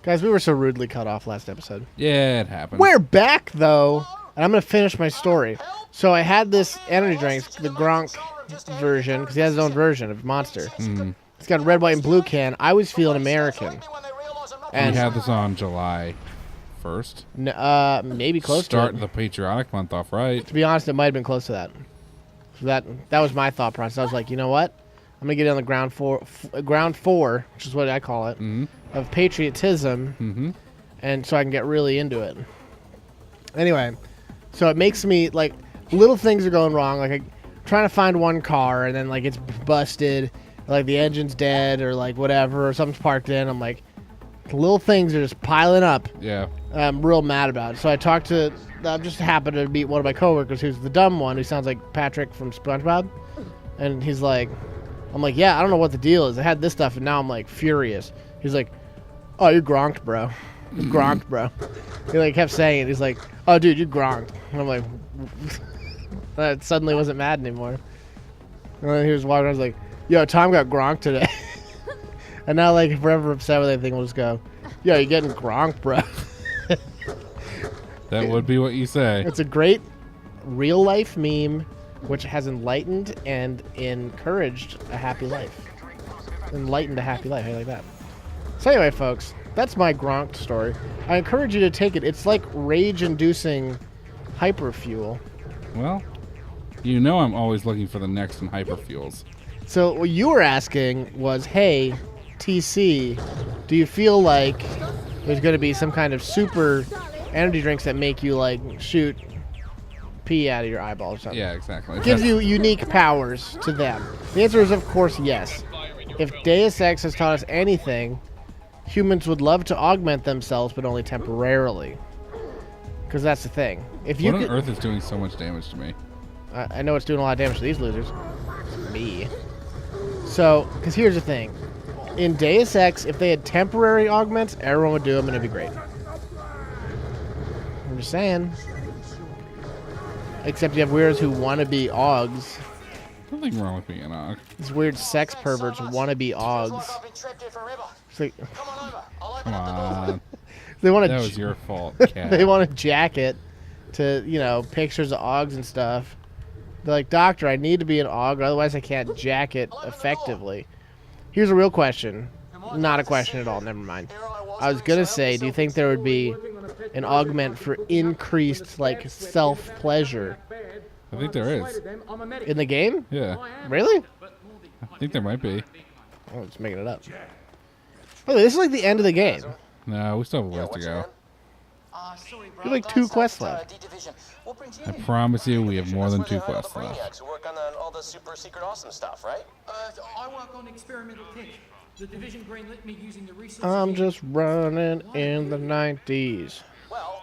Guys, we were so rudely cut off last episode. Yeah, it happened. We're back, though, and I'm going to finish my story. So I had this energy drink, the Gronk version, because he has his own version of Monster. Mm. It's got a red, white, and blue can. I was feeling American. And you had this on July 1st? Maybe close Start to it. the patriotic month off right. To be honest, it might have been close to that. So that was my thought process. I was like, you know what? I'm going to get on the ground four, which is what I call it, of patriotism, and so I can get really into it. Anyway, so it makes me, like, little things are going wrong. Like, I'm trying to find one car, and then, like, it's busted, like, the engine's dead, or, like, whatever, or something's parked in. I'm like, little things are just piling up. Yeah. I'm real mad about it. So I just happened to meet one of my coworkers who's the dumb one, who sounds like Patrick from SpongeBob. And he's like, I'm like, yeah, I don't know what the deal is. I had this stuff, and now I'm, like, furious. He's like, oh, you're gronked, bro. You're gronked, bro. He, like, kept saying it. He's like, oh, dude, you're gronked. And I'm like, I suddenly wasn't mad anymore. And then he was walking around, I was like, yo, Tom got gronked today. And now, like, if we're ever upset with anything, we'll just go, yo, you're getting gronked, bro. That would be what you say. It's a great real-life meme which has enlightened and encouraged a happy life. Enlightened a happy life. How do you like that? So anyway, folks, that's my Gronk story. I encourage you to take it. It's like rage-inducing hyperfuel. Well, you know I'm always looking for the next in hyperfuels. So what you were asking was, hey, TC, do you feel like there's going to be some kind of super energy drinks that make you, like, shoot pee out of your eyeball or something? Yeah, exactly. Gives you unique powers to them. The answer is, of course, yes. If Deus Ex has taught us anything, humans would love to augment themselves, but only temporarily. Because that's the thing. If you What on earth is doing so much damage to me? I know it's doing a lot of damage to these losers. Me. So, because here's the thing. In Deus Ex, if they had temporary augments, everyone would do them and it'd be great. I'm just saying. Except you have weirdos who want to be augs. Nothing wrong with being an aug. These weird sex perverts want to be augs. It's like, Come on. they want That to. was your fault, cat. They want to jack it to, you know, pictures of augs and stuff. They're like, doctor, I need to be an aug, otherwise I can't jack it effectively. Here's a real question. Not a question at all. Never mind. I was gonna say, do you think there would be an augment for increased, like, self-pleasure I think there is. in the game? Yeah. Really? I think there might be. Oh, I'm just making it up. Oh, this is like the end of the game. No, we still have a ways to go. You have like 2 quests left. I promise you we have more than 2 quests left. Work on all the super secret awesome stuff, right? I work on experimental tech. The division greenlit me using the resources. I'm just running in the 90s.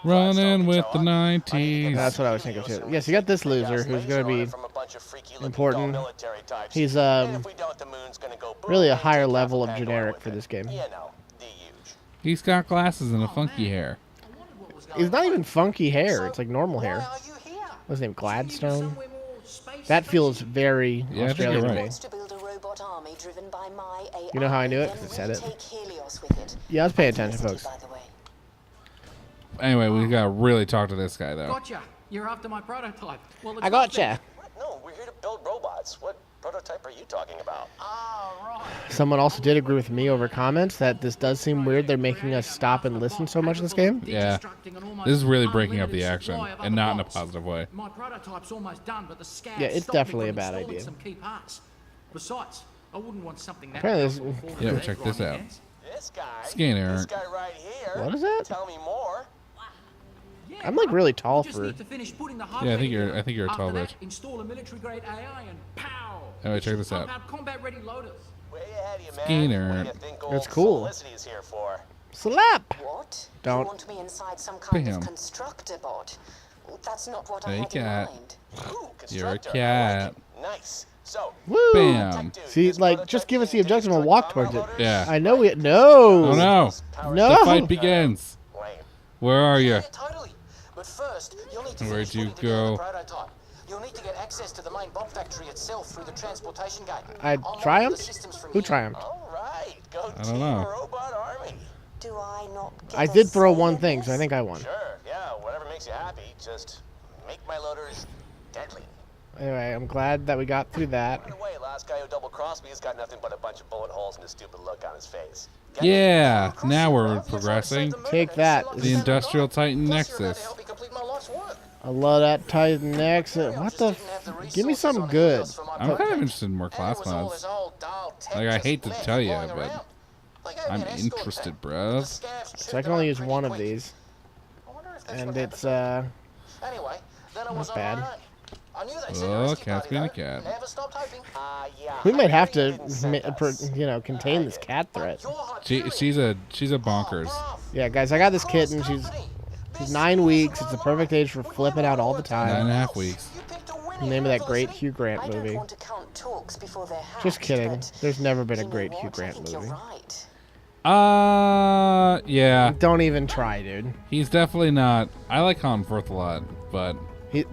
Running with the 90s. That's what I was thinking too. Yes, you got this loser who's going to be important. He's really a higher level of generic for this game. He's got glasses and a funky hair. He's not even funky hair. It's like normal hair. What's his name? Gladstone? That feels very Yeah, I think Australian you're to me. right. You know how I knew it? 'Cause it said it. Yeah, I was paying attention, folks. Anyway, we gotta really talk to this guy, though. Gotcha. You're after my prototype. Well, it's I gotcha. No, we're here to build robots. What prototype are you talking about? Someone also did agree with me over comments that this does seem weird. They're making us stop and listen so much in this game. Yeah. This is really breaking up the action, and not in a positive way. My prototype's almost done, but the scans Yeah, it's stopped me definitely a from bad installing idea. some key parts. Besides, I wouldn't want something that Apparently powerful Yeah, for check this out. This guy. Scanner. This guy right here. What is that? Tell me more. I'm like really tall Just for. need to finish putting the Yeah, I think you're a tall After bitch. that, install a military grade AI and pow. Anyway, check this out. Pump out combat ready loaders. Way ahead of you, man. Skinner. What do you think old That's cool. Felicity is here for? Slap! What? Don't. You want me inside some kind Bam. of constructor bot? That's not what I Hey, had cat. in mind. Ooh, You're a constructor. I cat. like it. Nice. So, Woo! Bam. dude, See, this like, prototype just give us the being objective and used we'll like walk towards it. combat loaders? Yeah. I know we. No! Oh no! No! The fight begins. Lame. Where are you? Yeah, totally. But first, you'll need to Where'd finish you putting together the go? prototype. You'll need to get access to the main bomb factory itself through the transportation gate. I I'll monitor triumphed? the systems from Who here. triumphed? All right. Go I don't Team know. Robot Army. Do I not get I a did throw say one in thing, so I this? think I won. Sure, yeah, whatever makes you happy. Just make my loaders deadly. Anyway, I'm glad that we got through that. By the way, last guy who double-crossed me has got nothing but a bunch of bullet holes and a stupid look on his face. Get Yeah, me? now we're Well, you're trying to progressing. save the murder, Take then that. you should The lock Industrial yourself in Titan the dark. Plus, you're about to Nexus. help me complete my life's work. I love that Titan X. What the? Give me something good. I'm kind of interested in more class mods. Like, I hate to tell you, but I'm interested, bros. So I can only use one of these, and it's Anyway, then I not was bad. alright. I knew they'd send Oh, a rescue cat's party, being a though. cat. Never stopped hoping. Yeah, we might have they to, didn't send us. contain this cat threat. She's a bonkers. Yeah, guys, I got this kitten. She's 9 weeks. It's the perfect age for flipping out all the time. 9.5 weeks. The name of that great Hugh Grant I don't movie. want to count talks before they're hatched, Just kidding. but There's never been a you know great what? Hugh I Grant think movie. You're right. Yeah. Don't even try, dude. He's definitely not. I like Colin Firth a lot, but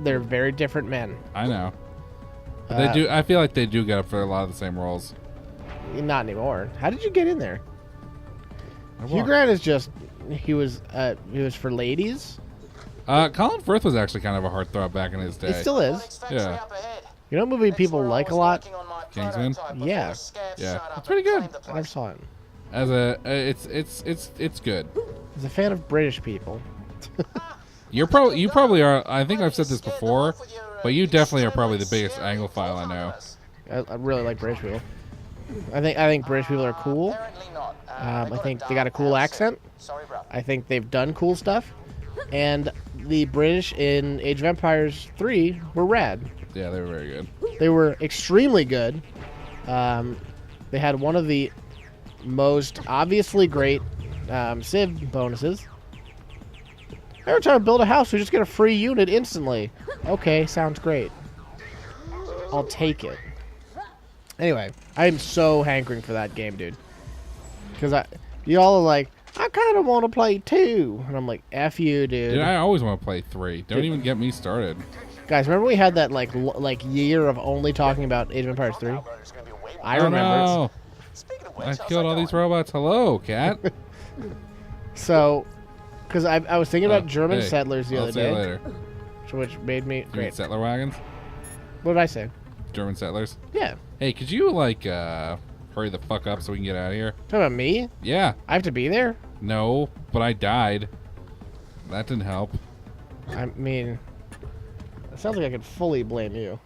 They're very different men. I know. But they do. I feel like they do get up for a lot of the same roles. Not anymore. How did you get in there? I Hugh walked. Grant is just he was for ladies. Colin Firth was actually kind of a heartthrob back in his day. He still is. Yeah. You know what movie people like a lot? Kingsman? Yeah. Yeah, it's pretty good. I never saw it. As a, it's good. He's a fan of British people. You probably are. I think I've said this before, but you definitely are probably the biggest Anglophile I know. I really like British people. I think British people are cool. I think they got a cool accent. I think they've done cool stuff, and the British in Age of Empires 3 were rad. Yeah, they were very good. They were extremely good. They had one of the most obviously great Civ bonuses. Every time I build a house, we just get a free unit instantly. Okay, sounds great. I'll take it. Anyway, I am so hankering for that game, dude. Because y'all are like, I kind of want to play 2. And I'm like, F you, dude. Dude, I always want to play 3. Don't even get me started. Guys, remember we had that like year of only talking about Age of Empires 3? I remember. No. I killed all these robots. Hello, cat. So, because I was thinking about German hey, settlers the I'll other see you day, later. which made me German great. settler wagons? What did I say? German settlers? Yeah. Hey, could you, like, hurry the fuck up so we can get out of here? Talking about me? Yeah. I have to be there? No, but I died. That didn't help. I mean, it sounds like I could fully blame you.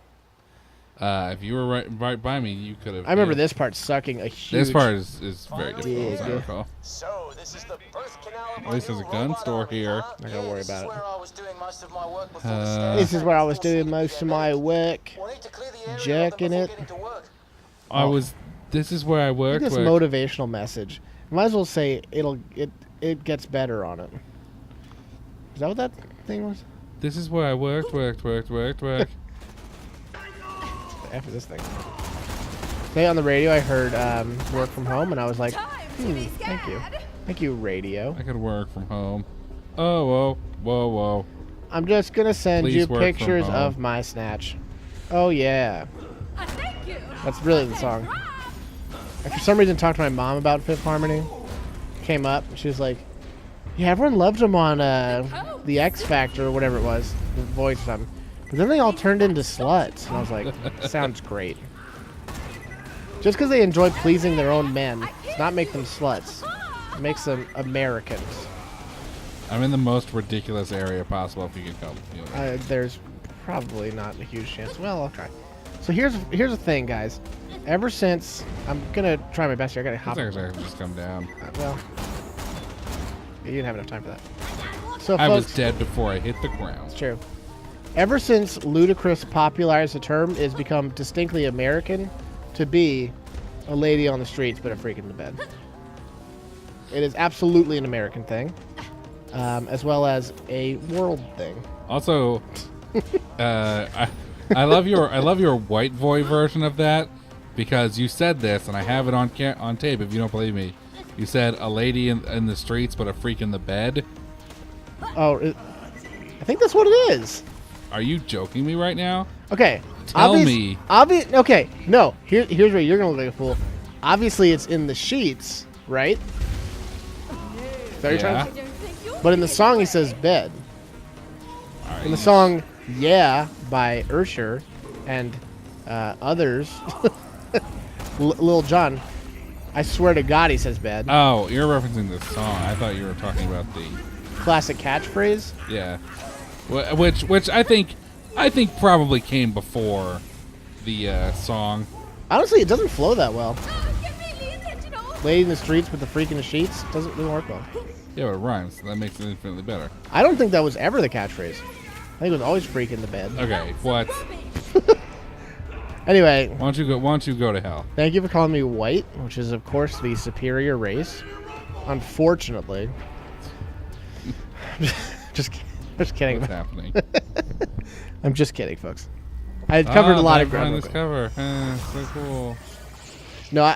If you were right by me, you could have. I remember this part sucking a huge... This part is very difficult, as I Dig. recall. So, this is the birth canal of At least there's a gun store here. I gotta worry about it. This is where I was doing most of my work before the This is where I was doing most of my work. Jerking Jerking it. This is where I work. Look at this motivational message. Might as well say it gets better on it. Is that what that thing was? This is where I worked. After this thing. Today on the radio, I heard work from home, and I was like, thank you. Thank you, radio. I could work from home. Oh, whoa. I'm just going to send Please you work from pictures home. of my snatch. Oh, yeah. That's really the song. I, for some reason, talked to my mom about Fifth Harmony. Came up, she was like, yeah, everyone loved him on the X Factor or whatever it was. The voice or something. But then they all turned into sluts. And I was like, sounds great. Just because they enjoy pleasing their own men does not make them sluts. It makes them Americans. I'm in the most ridiculous area possible if you can come. You know. There's probably not a huge chance. Well, I'll try. So here's the thing, guys. Ever since... I'm going to try my best here. I got to hop... I can just come down. Well... You didn't have enough time for that. So, I folks, was dead before I hit the ground. It's true. Ever since Ludacris popularized the term, it's become distinctly American to be a lady on the streets but a freak in the bed. It is absolutely an American thing, as well as a world thing. Also, I love your white boy version of that because you said this, and I have it on tape. If you don't believe me, you said a lady in the streets but a freak in the bed. Oh, I think that's what it is. Are you joking me right now? Okay. Tell me. Okay. No. Here's where you're gonna look like a fool. Obviously, it's in the sheets, right? Is that what you're Yeah. trying to say? But in the song, he says bed. All right. In the song "Yeah" by Ursher and others, Lil Jon, I swear to God, he says bed. Oh, you're referencing the song. I thought you were talking about the Classic catchphrase. yeah, which I think probably came before the song. Honestly, it doesn't flow that well. Lady in the streets with the freak in the sheets doesn't work well. Yeah, but it rhymes. So that makes it infinitely better. I don't think that was ever the catchphrase. I think it was always freak in the bed. Okay, what? Anyway, Why don't you go to hell? thank you for calling me white, which is of course the superior race. Unfortunately, just kidding. What's happening? I'm just kidding, folks. I covered a lot of on ground. this cover. So cool. No,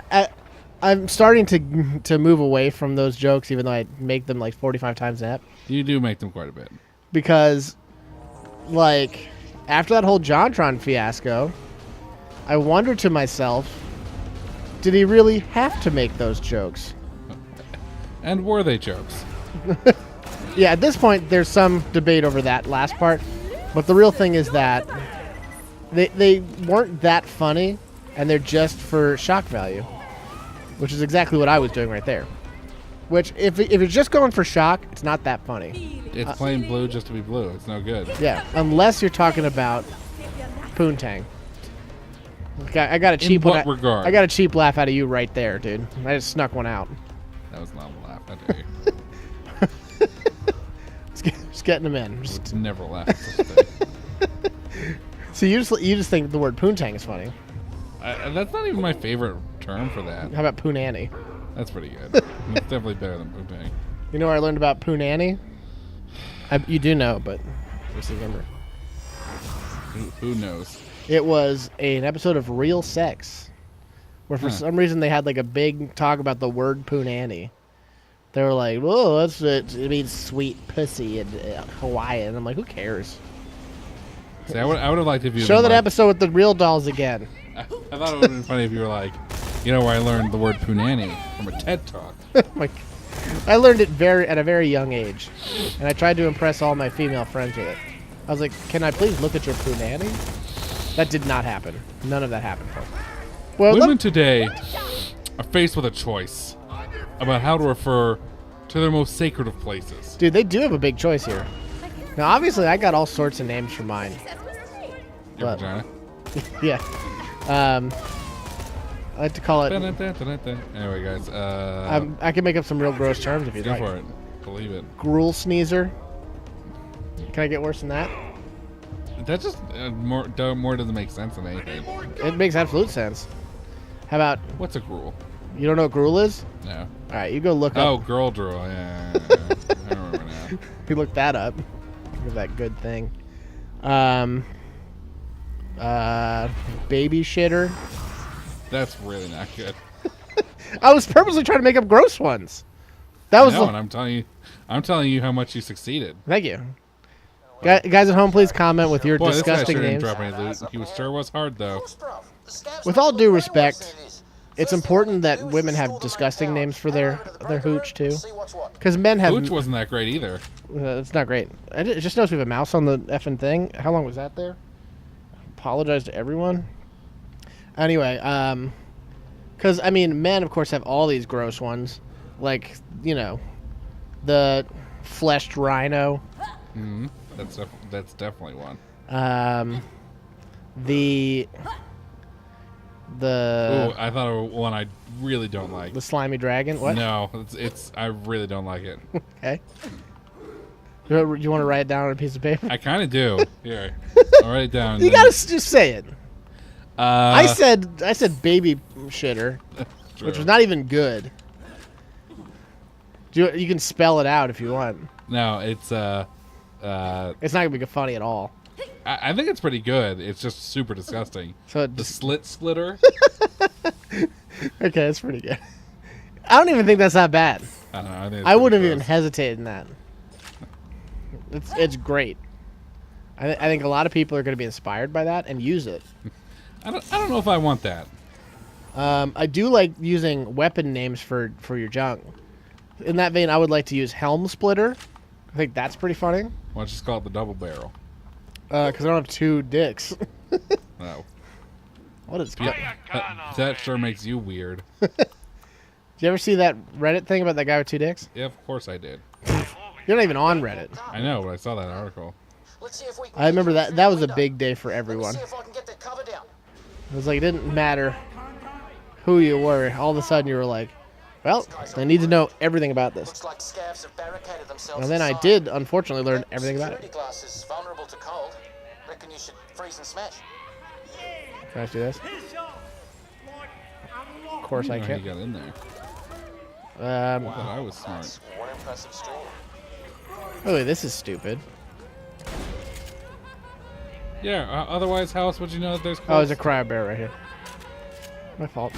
I'm starting to move away from those jokes, even though I make them like 45 times an ep. You do make them quite a bit. Because, like, after that whole JonTron fiasco, I wondered to myself, did he really have to make those jokes? And were they jokes? Yeah, at this point, there's some debate over that last part. But the real thing is that they weren't that funny, and they're just for shock value, which is exactly what I was doing right there. Which, if you're just going for shock, it's not that funny. It's plain blue just to be blue. It's no good. Yeah, unless you're talking about Poontang. Okay, I got a cheap In what regard? I got a cheap laugh out of you right there, dude. I just snuck one out. That was not a laugh. How dare you? Just getting them in. Just, Would never laugh at such a thing. so you just think the word Poontang is funny. That's not even my favorite term for that. How about Poonanny? That's pretty good. It's definitely better than Poontang. You know where I learned about Poonanny? You do know, but just remember. Who knows? It was an episode of Real Sex, where for some reason they had like a big talk about the word Poonanny. They were like, "Whoa, that's it means sweet pussy in Hawaiian." I'm like, who cares? See, I would have liked if you Show been that like, episode with the real dolls again. I thought it would have been funny if you were like, you know where I learned the word punani from a TED Talk. Like, I learned it at a very young age, and I tried to impress all my female friends with it. I was like, "Can I please look at your Poonanny?" That did not happen. None of that happened. Well, Women today are faced with a choice about how to refer to their most sacred of places. dude, they do have a big choice here. Now, obviously, I got all sorts of names for mine. Your But- vagina. Yeah. I like to call it. Anyway, guys, I can make up some real gross terms if you'd go like. for it. Believe it. Gruel sneezer. Can I get worse than that? That just more doesn't make sense than anything. It makes absolute sense. How about What's a gruel? you don't know what gruel is? No. All right, you go look Oh, up. girl drool. Yeah. I remember now. You look that up. Look at that good thing. Baby shitter. That's really not good. I was purposely trying to make up gross ones. That was. No, and I'm telling you how much you succeeded. Thank you. Guys at home, please comment with your Boy, this guy disgusting sure didn't names. drop any loot. He sure was hard though. With all due respect, it's important that women have disgusting names for their hooch too, because men have. Hooch wasn't that great either. It's not great. It just noticed we have a mouse on the effing thing. How long was that there? Apologize to everyone. Anyway, because I mean, men of course have all these gross ones, like the fleshed rhino. Mm-hmm. That's definitely one. The Ooh, I thought of one I really don't like. the slimy dragon. What? No, it's I really don't like it. Okay. You want to write it down on a piece of paper? I kind of do. Here, I'll write it down. You gotta just say it. I Uh, said baby shitter, which was not even good. You can spell it out if you want. No, it's It's not gonna be funny at all. I think it's pretty good. It's just super disgusting. So The slit splitter. okay, that's pretty good. I don't even think that's that bad. I don't know. I, think I wouldn't have even gross. hesitated in that. It's great. I think a lot of people are going to be inspired by that and use it. I don't know if I want that. I do like using weapon names for your junk. In that vein, I would like to use Helm Splitter. I think that's pretty funny. Why don't you just call it the double barrel? Because I don't have two dicks. No. What is... That sure makes you weird. Did you ever see that Reddit thing about that guy with two dicks? Yeah, of course I did. You're not even on Reddit. I know, but I saw that article. Let's see if we can I remember get that. That was a window. big day for Let me everyone. see if I can get the cover down. It was like, it didn't matter who you were. All of a sudden, you were like, well, I need to know everything about this. Looks like scavs have barricaded themselves. And then I inside. did, unfortunately, learn That everything about security it. glass is vulnerable to cold. Reckon you should freeze and smash. Can I do this? Of course I How can. you got in there? Um, I thought I was smart. That's one impressive stream. oh, wait, this is stupid. Yeah, otherwise, how else would you know that there's Oh, there's a clothes? cryo bear right here. My fault.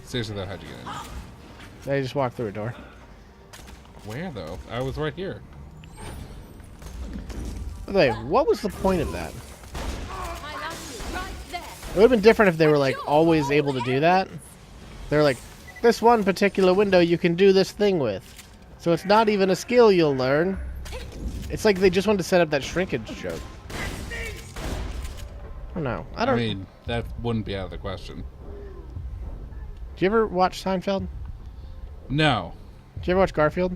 Seriously, though, how'd you get in there? I just walked through a door. Where, though? I was right here. By the way, what was the point of that? It would have been different if they were like always able to do that. They're like, this one particular window you can do this thing with. So it's not even a skill you'll learn. It's like they just wanted to set up that shrinkage joke. I don't know. I I don't. mean, that wouldn't be out of the question. Did you ever watch Seinfeld? No. Did you ever watch Garfield?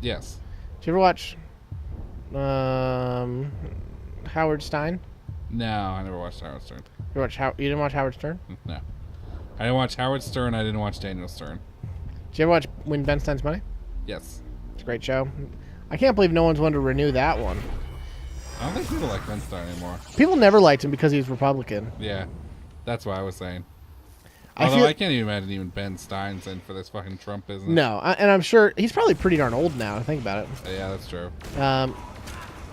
Yes. Did you ever watch Howard Stein? No, I never watched Howard Stern. You didn't watch Howard Stern? No. I didn't watch Howard Stern. I didn't watch Daniel Stern. Did you ever watch When Ben Spends Money? Yes. It's a great show. I can't believe no one's wanted to renew that one. I don't think people like Ben Stein anymore. People never liked him because he was Republican. Yeah. That's what I was saying. I Although feel- I can't even imagine even Ben Stein's in for this fucking Trump business. No, and I'm sure he's probably pretty darn old now. To think about it. Yeah, that's true.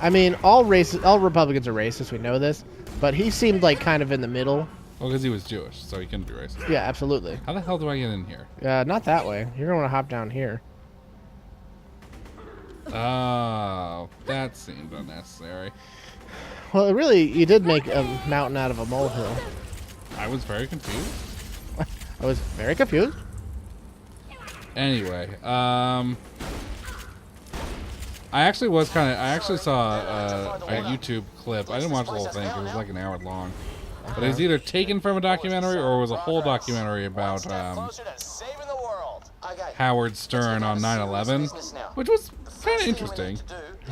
I mean, all Republicans are racist. We know this, but he seemed like kind of in the middle. Well, because he was Jewish, so he couldn't be racist. Yeah, absolutely. How the hell do I get in here? Not that way. You're gonna want to hop down here. Oh, that seemed unnecessary. Well, really, you did make a mountain out of a molehill. I was very confused. I was very confused. Anyway, I actually saw a YouTube clip. I didn't watch the whole thing. It was like an hour long. But it was either taken from a documentary or it was a whole documentary about Closer to saving the world. Okay. Howard Stern on 9/11, which was kind of interesting.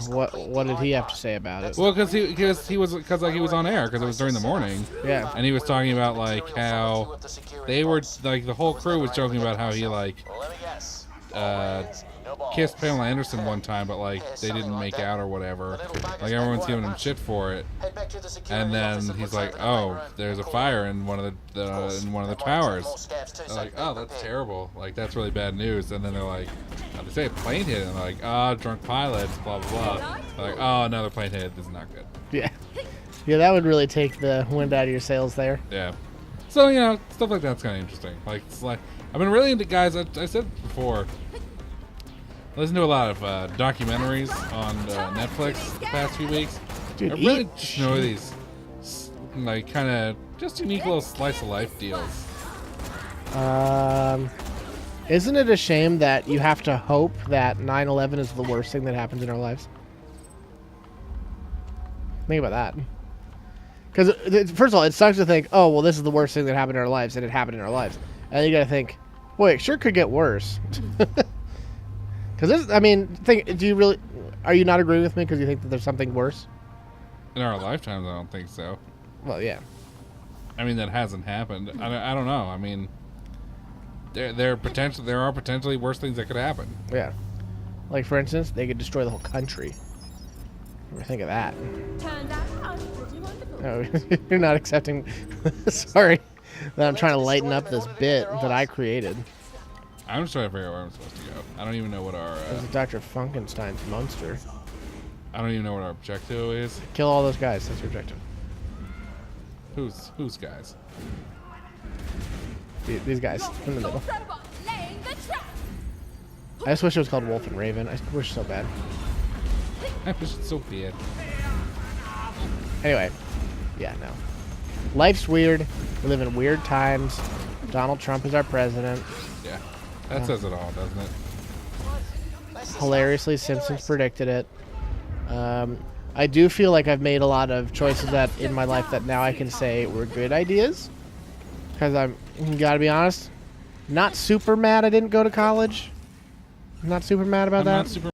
What did he have to say about it? Well, because he was on air because it was during the morning, Yeah. and he was talking about like how they were like the whole crew was joking about how he like Let me guess. kissed Pamela Anderson one time, but like they didn't make out or whatever. Like everyone's giving him shit for it, Head back to the security and then office he's looks like, over the "Oh, main room. there's a Cool. fire in one of the towers." More scabs too, They're so like, be "Oh, that's prepared. terrible. Like that's really bad news." And then they're like, "They say a plane hit," and they're like, "Oh, drunk pilots, blah blah blah." They're like, "Oh, another plane hit. This is not good." Yeah. Yeah, that would really take the wind out of your sails there. Yeah. So stuff like that's kind of interesting. Like it's like I've been really into guys. I said before. I listen to a lot of documentaries on Netflix the past few weeks. Dude, I really eat just know these like kind of just unique little slice of life deals. Isn't it a shame that you have to hope that 9/11 is the worst thing that happens in our lives? Think about that. Because, first of all, it sucks to think, oh, well, this is the worst thing that happened in our lives, and it happened in our lives. And then you gotta think, boy, it sure could get worse. Because are you not agreeing with me because you think that there's something worse? In our lifetimes, I don't think so. Well, yeah. I mean, that hasn't happened. I don't know. I mean, there are potentially worse things that could happen. Yeah. Like, for instance, they could destroy the whole country. Ever think of that? Turned out I was pretty wonderful. No, you're not accepting. Sorry. That I'm trying to lighten up this bit that I created. I'm just trying to figure out where I'm supposed to go. I don't even know what our This is Dr. Funkenstein's monster. I don't even know what our objective is. Kill all those guys. That's your objective. Who's guys? These guys in the middle. Robot laying the trap. I just wish it was called Wolf and Raven. I wish so bad. I wish it's so bad. Anyway, yeah, no. Life's weird. We live in weird times. Donald Trump is our president. Yeah, that says it all, doesn't it? Hilariously, Simpsons predicted it. I do feel like I've made a lot of choices that in my life that now I can say were good ideas. Because I'm, gotta be honest, not super mad I didn't go to college. I'm not super mad about I'm that. not super